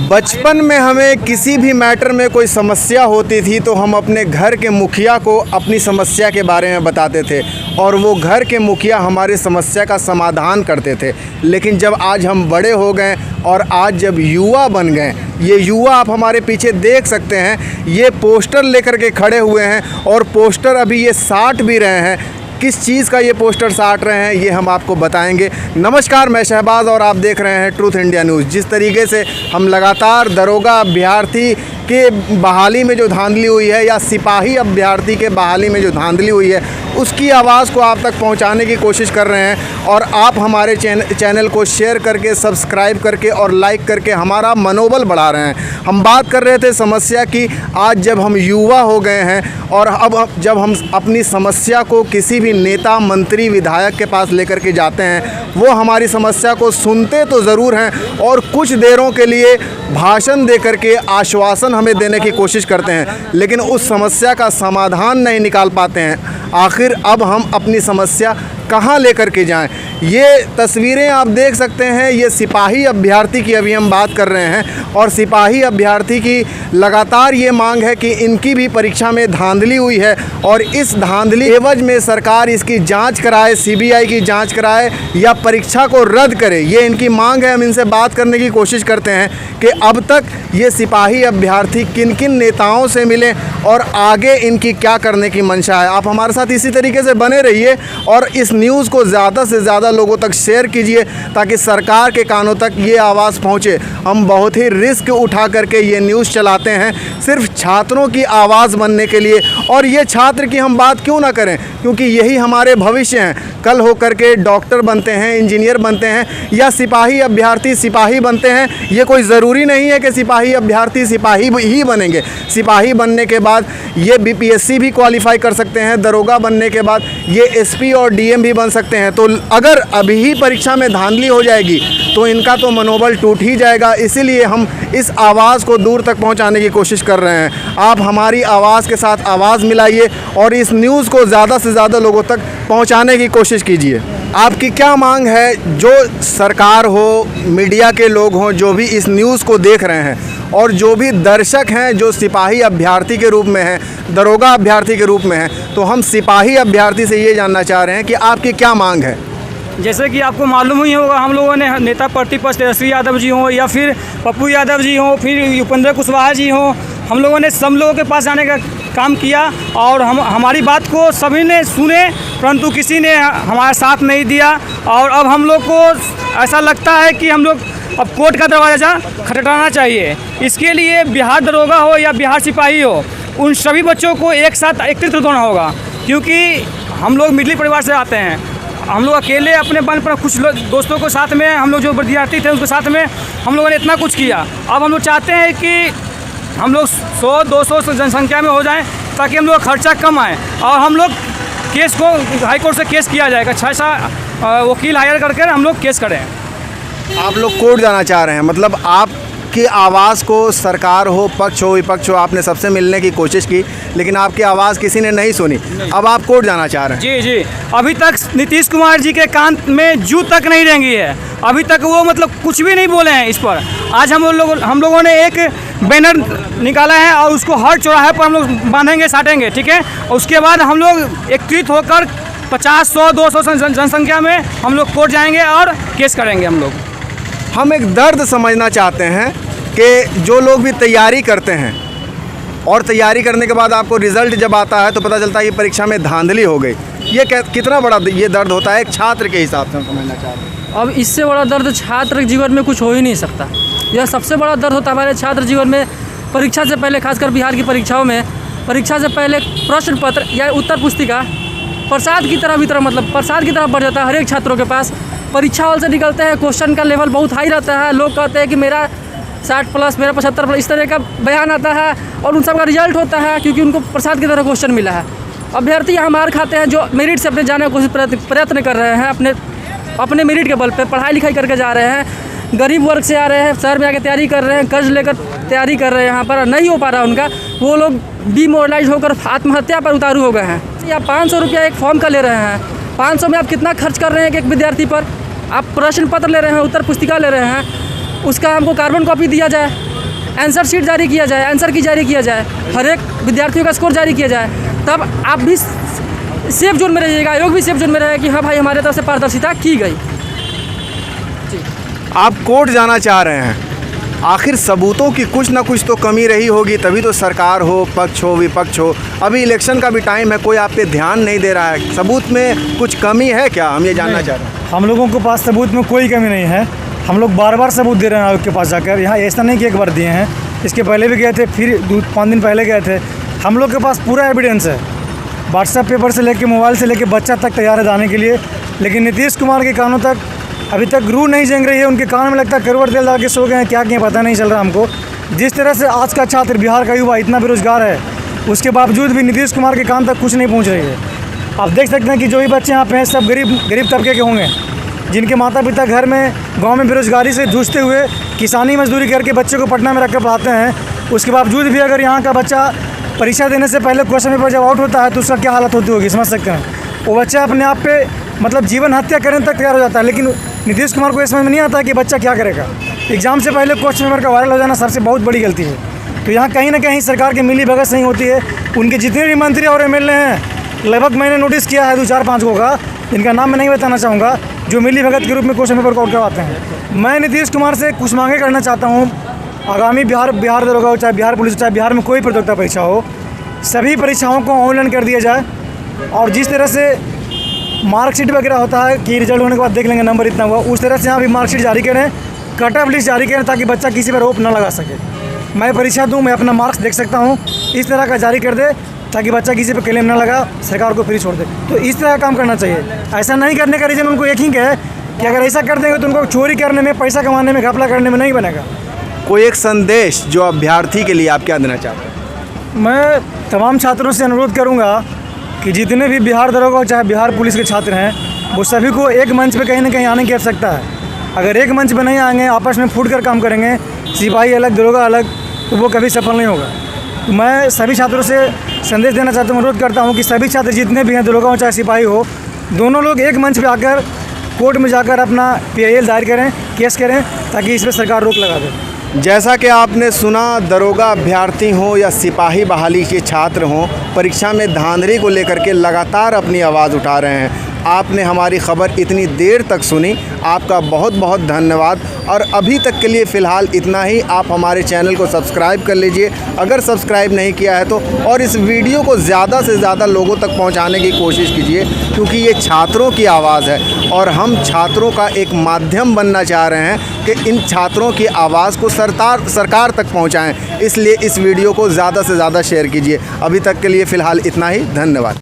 बचपन में हमें किसी भी मैटर में कोई समस्या होती थी तो हम अपने घर के मुखिया को अपनी समस्या के बारे में बताते थे और वो घर के मुखिया हमारी समस्या का समाधान करते थे। लेकिन जब आज हम बड़े हो गए और आज जब युवा बन गए, ये युवा आप हमारे पीछे देख सकते हैं, ये पोस्टर लेकर के खड़े हुए हैं और पोस्टर अभी ये साट भी रहे हैं। किस चीज़ का ये पोस्टर साट रहे हैं ये हम आपको बताएंगे। नमस्कार, मैं शहबाज और आप देख रहे हैं ट्रूथ इंडिया न्यूज़। जिस तरीके से हम लगातार दरोगा अभ्यर्थी के बहाली में जो धांधली हुई है या सिपाही अभ्यर्थी के बहाली में जो धांधली हुई है उसकी आवाज़ को आप तक पहुंचाने की कोशिश कर रहे हैं और आप हमारे चैनल को शेयर करके, सब्सक्राइब करके और लाइक करके हमारा मनोबल बढ़ा रहे हैं। हम बात कर रहे थे समस्या की। आज जब हम युवा हो गए हैं और अब जब हम अपनी समस्या को किसी भी नेता, मंत्री, विधायक के पास लेकर के जाते हैं, वो हमारी समस्या को सुनते तो ज़रूर हैं और कुछ देरों के लिए भाषण दे करके आश्वासन हमें देने की कोशिश करते हैं, लेकिन उस समस्या का समाधान नहीं निकाल पाते हैं। आखिर अब हम अपनी समस्या कहाँ लेकर के जाएं? ये तस्वीरें आप देख सकते हैं, ये सिपाही अभ्यर्थी की अभी हम बात कर रहे हैं और सिपाही अभ्यर्थी की लगातार ये मांग है कि इनकी भी परीक्षा में धांधली हुई है और इस धांधली एवज में सरकार इसकी जांच कराए, सीबीआई की जांच कराए या परीक्षा को रद्द करे। ये इनकी मांग है। हम इनसे बात करने की कोशिश करते हैं कि अब तक ये सिपाही अभ्यर्थी किन किन नेताओं से मिले और आगे इनकी क्या करने की मंशा है। आप हमारे साथ इसी तरीके से बने रहिए और इस न्यूज़ को ज़्यादा से ज़्यादा लोगों तक शेयर कीजिए ताकि सरकार के कानों तक ये आवाज़ पहुँचे। हम बहुत ही रिस्क उठा करके ये न्यूज़ चलाते हैं सिर्फ छात्रों की आवाज़ बनने के लिए। और ये छात्र की हम बात क्यों ना करें, क्योंकि यही हमारे भविष्य हैं। कल होकर के डॉक्टर बनते हैं, इंजीनियर बनते हैं या सिपाही अभ्यर्थी सिपाही बनते हैं। ये कोई ज़रूरी नहीं है कि सिपाही अभ्यर्थी सिपाही ही बनेंगे। सिपाही बनने के बाद ये बीपीएससी भी क्वालिफाई कर सकते हैं। दरोगा बनने के बाद ये एसपी और डीएम भी बन सकते हैं। तो अगर अभी ही परीक्षा में धांधली हो जाएगी तो इनका तो मनोबल टूट ही जाएगा। इसीलिए हम इस आवाज़ को दूर तक पहुंचाने की कोशिश कर रहे हैं। आप हमारी आवाज़ के साथ आवाज़ मिलाइए और इस न्यूज़ को ज़्यादा से ज़्यादा लोगों तक पहुंचाने की कोशिश कीजिए। आपकी क्या मांग है? जो सरकार हो, मीडिया के लोग हों, जो भी इस न्यूज़ को देख रहे हैं और जो भी दर्शक हैं जो सिपाही अभ्यर्थी के रूप में हैं, दरोगा अभ्यर्थी के रूप में हैं, तो हम सिपाही अभ्यर्थी से ये जानना चाह रहे हैं कि आपकी क्या मांग है। जैसे कि आपको मालूम ही होगा, हम लोगों ने नेता प्रतिपक्ष तेजस्वी यादव जी हों या फिर पप्पू यादव जी हों, फिर उपेंद्र कुशवाहा जी हों, हम लोगों ने सब लोगों के पास जाने का काम किया और हमारी बात को सभी ने सुने, परंतु किसी ने हमारा साथ नहीं दिया। और अब हम लोग को ऐसा लगता है कि हम लोग अब कोर्ट का दरवाज़ा खटखटाना चाहिए। इसके लिए बिहार दरोगा हो या बिहार सिपाही हो, उन सभी बच्चों को एक साथ एकत्रित होना होगा, क्योंकि हम लोग मिडिल परिवार से आते हैं। हम लोग अकेले अपने बल पर कुछ दोस्तों को साथ में, हम लोग जो विद्यार्थी थे उनके साथ में हम लोगों ने इतना कुछ किया। अब हम लोग चाहते हैं कि हम लोग 100-200 जनसंख्या में हो जाएं ताकि हम लोग खर्चा कम आए और हम लोग केस को हाई कोर्ट से केस किया जाएगा। 6 वकील हायर करके हम लोग केस करें। आप लोग कोर्ट जाना चाह रहे हैं, मतलब आपकी आवाज़ को सरकार हो, पक्ष हो, विपक्ष हो, आपने सबसे मिलने की कोशिश की लेकिन आपकी आवाज़ किसी ने नहीं सुनी। अब आप कोर्ट जाना चाह रहे हैं। जी, अभी तक नीतीश कुमार जी के कान में जू तक नहीं रेंगी है। अभी तक वो मतलब कुछ भी नहीं बोले हैं इस पर। आज हम लोगों ने एक बैनर निकाला है और उसको हर चौराहे पर हम लोग बांधेंगे, साटेंगे, ठीक है। और उसके बाद हम लोग एकत्रित होकर 50, 100, 200 जनसंख्या में हम लोग कोर्ट जाएंगे और केस करेंगे। हम एक दर्द समझना चाहते हैं कि जो लोग भी तैयारी करते हैं और तैयारी करने के बाद आपको रिज़ल्ट जब आता है तो पता चलता है कि परीक्षा में धांधली हो गई। ये कितना बड़ा ये दर्द होता है एक छात्र के हिसाब से, हम समझना चाहते हैं। अब इससे बड़ा दर्द छात्र जीवन में कुछ हो ही नहीं सकता। यह सबसे बड़ा दर्द होता है हमारे छात्र जीवन में। परीक्षा से पहले, खासकर बिहार की परीक्षाओं में, परीक्षा से पहले प्रश्न पत्र या उत्तर पुस्तिका प्रसाद की तरह मतलब प्रसाद की तरह बढ़ जाता है हर एक छात्रों के पास। परीक्षा हॉल से निकलते हैं, क्वेश्चन का लेवल बहुत हाई रहता है। लोग कहते हैं कि मेरा 60+, मेरा 75+, इस तरह का बयान आता है और उन सब का रिजल्ट होता है क्योंकि उनको प्रसाद की तरह क्वेश्चन मिला है। अभ्यर्थी यहाँ मार खाते हैं जो मेरिट से अपने जाने की प्रयत्न कर रहे हैं, अपने मेरिट के बल पे पढ़ाई लिखाई करके जा रहे हैं, गरीब वर्ग से आ रहे हैं, शहर में आके तैयारी कर रहे हैं, कर्ज लेकर तैयारी कर रहे हैं, यहाँ पर नहीं हो पा रहा उनका। वो लोग डिमोरलाइज होकर आत्महत्या पर उतारू हो गए हैं। या 500 रुपया एक फॉर्म का ले रहे हैं। 500 में आप कितना खर्च कर रहे हैं एक विद्यार्थी पर? आप प्रश्न पत्र ले रहे हैं, उत्तर पुस्तिका ले रहे हैं, उसका हमको कार्बन कॉपी दिया जाए, आंसर शीट जारी किया जाए, आंसर की जारी किया जाए, हर एक विद्यार्थियों का स्कोर जारी किया जाए, तब आप भी सेफ जोन में रहिएगा, आयोग भी सेफ जोन में रहेगा कि हाँ भाई हमारे तरफ से पारदर्शिता की गई। आप कोर्ट जाना चाह रहे हैं, आखिर सबूतों की कुछ ना कुछ तो कमी रही होगी, तभी तो सरकार हो, पक्ष हो, विपक्ष हो। अभी इलेक्शन का भी टाइम है, कोई आप पे ध्यान नहीं दे रहा है, सबूत में कुछ कमी है क्या? हम ये जानना चाह रहे हैं। हम लोगों के पास सबूत में कोई कमी नहीं है, हम लोग बार बार सबूत दे रहे हैं आयोग के पास जाकर। यहाँ ऐसा नहीं कि एक बार दिए हैं, इसके पहले भी गए थे, फिर 5 दिन पहले गए थे। हम लोग के पास पूरा एविडेंस है, व्हाट्सएप पेपर से लेके मोबाइल से लेके बच्चा तक तैयार है जाने के लिए। लेकिन नीतीश कुमार के कानों तक अभी तक रूह नहीं जंग रही है, उनके कान में लगता है करवट तेल डाल के सो गए हैं, क्या किए पता नहीं चल रहा हमको। जिस तरह से आज का छात्र, बिहार का युवा इतना बेरोजगार है, उसके बावजूद भी नीतीश कुमार के कान तक कुछ नहीं पहुंच रही है। आप देख सकते हैं कि जो भी बच्चे यहाँ पे हैं सब गरीब तबके के होंगे, जिनके माता पिता घर में गांव में बेरोजगारी से जूझते हुए किसानी मजदूरी करके बच्चे को पटना में रख कर पढ़ाते हैं। उसके बावजूद भी अगर यहाँ का बच्चा परीक्षा देने से पहले क्वेश्चन पेपर जब आउट होता है तो उसका क्या हालत होती होगी, समझ सकते हैं। वो बच्चा अपने आप पे मतलब जीवन हत्या करने तक तैयार हो जाता है। लेकिन नीतीश कुमार को इस समझ में नहीं आता कि बच्चा क्या करेगा। एग्ज़ाम से पहले क्वेश्चन पेपर का वायरल हो जाना सबसे बहुत बड़ी गलती है। तो यहाँ कहीं ना कहीं सरकार की मिली भगत नहीं होती है। उनके जितने भी मंत्री और एमएलए हैं, लगभग मैंने नोटिस किया है 2-4-5 को का, जिनका नाम मैं नहीं बताना चाहूँगा, जो मिली भगत के रूप में क्वेश्चन पेपर को आउट करवाते हैं। मैं नीतीश कुमार से कुछ मांगे करना चाहता हूँ। आगामी बिहार दरोगा हो, चाहे बिहार पुलिस हो, चाहे बिहार में कोई प्रतियोगिता परीक्षा हो, सभी परीक्षाओं को ऑनलाइन कर दिया जाए। और जिस तरह से मार्कशीट वगैरह होता है कि रिजल्ट होने के बाद देख लेंगे नंबर इतना हुआ, उस तरह से यहाँ भी मार्कशीट जारी करें, कट ऑफ लिस्ट जारी करें, ताकि बच्चा किसी पर रोप ना लगा सके। मैं परीक्षा दूँ, मैं अपना मार्क्स देख सकता हूँ, इस तरह का जारी कर दे ताकि बच्चा किसी पर क्लेम ना लगा, सरकार को फ्री छोड़ दे। तो इस तरह का काम करना चाहिए। ऐसा नहीं करने का रीज़न उनको एक ही है कि अगर ऐसा कर देंगे तो उनको चोरी करने में, पैसा कमाने में, घपला करने में नहीं बनेगा। कोई एक संदेश जो अभ्यर्थी के लिए आप क्या देना चाहते हैं? मैं तमाम छात्रों से अनुरोध करूंगा कि जितने भी बिहार दरोगा चाहे बिहार पुलिस के छात्र हैं, वो सभी को एक मंच पे कहीं ना कहीं आने की आवश्यकता है। अगर एक मंच पे नहीं आएंगे, आपस में फूट कर काम करेंगे, सिपाही अलग दरोगा अलग, तो वो कभी सफल नहीं होगा। तो मैं सभी छात्रों से संदेश देना चाहता हूँ, अनुरोध करता हूँ कि सभी छात्र जितने भी हैं, दरोगा हो चाहे सिपाही हो, दोनों लोग एक मंच पर आकर कोर्ट में जाकर अपना PIL दायर करें, केस करें, ताकि इस पर सरकार रोक लगा दे। जैसा कि आपने सुना, दरोगा अभ्यर्थी हों या सिपाही बहाली के छात्र हों, परीक्षा में धांधली को लेकर के लगातार अपनी आवाज़ उठा रहे हैं। आपने हमारी खबर इतनी देर तक सुनी, आपका बहुत बहुत धन्यवाद। और अभी तक के लिए फ़िलहाल इतना ही। आप हमारे चैनल को सब्सक्राइब कर लीजिए अगर सब्सक्राइब नहीं किया है तो, और इस वीडियो को ज़्यादा से ज़्यादा लोगों तक पहुंचाने की कोशिश कीजिए, क्योंकि ये छात्रों की आवाज़ है और हम छात्रों का एक माध्यम बनना चाह रहे हैं कि इन छात्रों की आवाज़ को सरकार तक पहुँचाएँ। इसलिए इस वीडियो को ज़्यादा से ज़्यादा शेयर कीजिए। अभी तक के लिए फ़िलहाल इतना ही, धन्यवाद।